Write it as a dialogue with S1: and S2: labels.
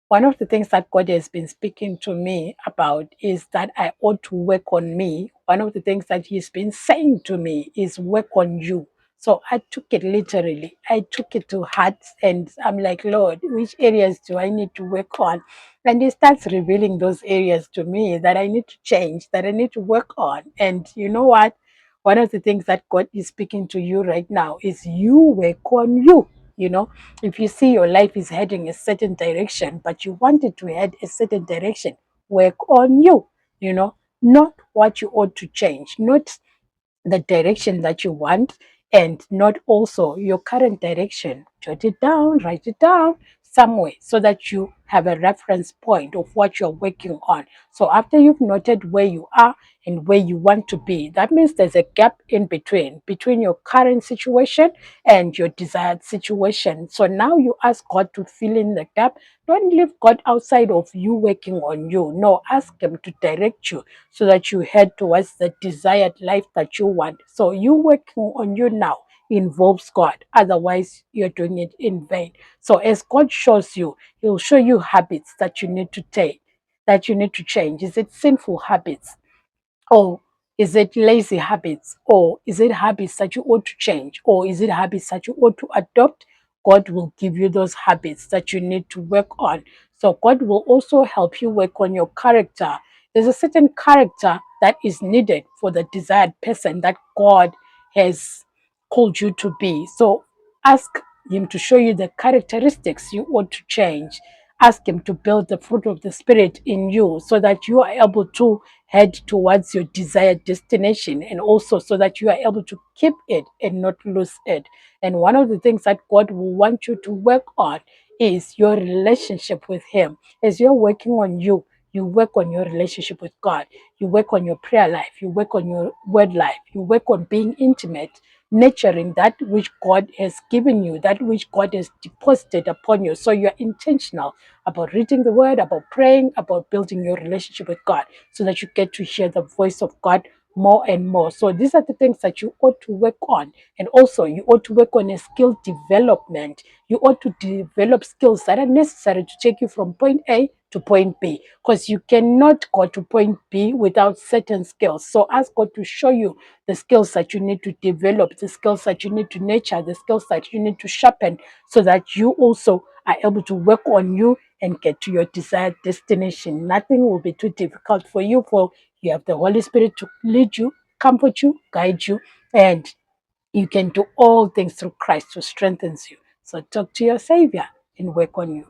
S1: one of the things that God has been speaking to me about is that I ought to work on me. One of the things that He's been saying to me is work on you. So I took it literally. I took it to heart, and I'm like, Lord, which areas do I need to work on? And He starts revealing those areas to me that I need to change, that I need to work on. And you know what? One of the things that God is speaking to you right now is you work on you. You know, if you see your life is heading a certain direction, but you want it to head a certain direction, work on you, not what you ought to change, not the direction that you want, and not also your current direction. Jot it down, write it down somewhere so that you have a reference point of what you're working on. So after you've noted where you are and where you want to be, that means there's a gap in between your current situation and your desired situation. So now you ask God to fill in the gap. Don't leave God outside of you working on you. No, ask Him to direct you so that you head towards the desired life that you want. So you working on you now involves God. Otherwise, you're doing it in vain. So as God shows you, He'll show you habits that you need to take, that you need to change. Is it sinful habits? Or is it lazy habits? Or is it habits that you ought to change? Or is it habits that you ought to adopt? God will give you those habits that you need to work on. So God will also help you work on your character. There's a certain character that is needed for the desired person that God has called you to be. So ask Him to show you the characteristics you ought to change. Ask Him to build the fruit of the Spirit in you so that you are able to head towards your desired destination, and also so that you are able to keep it and not lose it. And one of the things that God will want you to work on is your relationship with Him. As you're working on you, you work on your relationship with God. You work on your prayer life. You work on your word life. You work on being intimate, nurturing that which God has given you, that which God has deposited upon you. So you're intentional about reading the word, about praying, about building your relationship with God so that you get to hear the voice of God more and more. So these are the things that you ought to work on. And also you ought to work on a skill development. You ought to develop skills that are necessary to take you from point A to point B, because you cannot go to point B without certain skills. So ask God to show you the skills that you need to develop, the skills that you need to nurture, the skills that you need to sharpen, so that you also are able to work on you and get to your desired destination. Nothing will be too difficult for you, for you have the Holy Spirit to lead you, comfort you, guide you, and you can do all things through Christ who strengthens you. So talk to your Savior and work on you.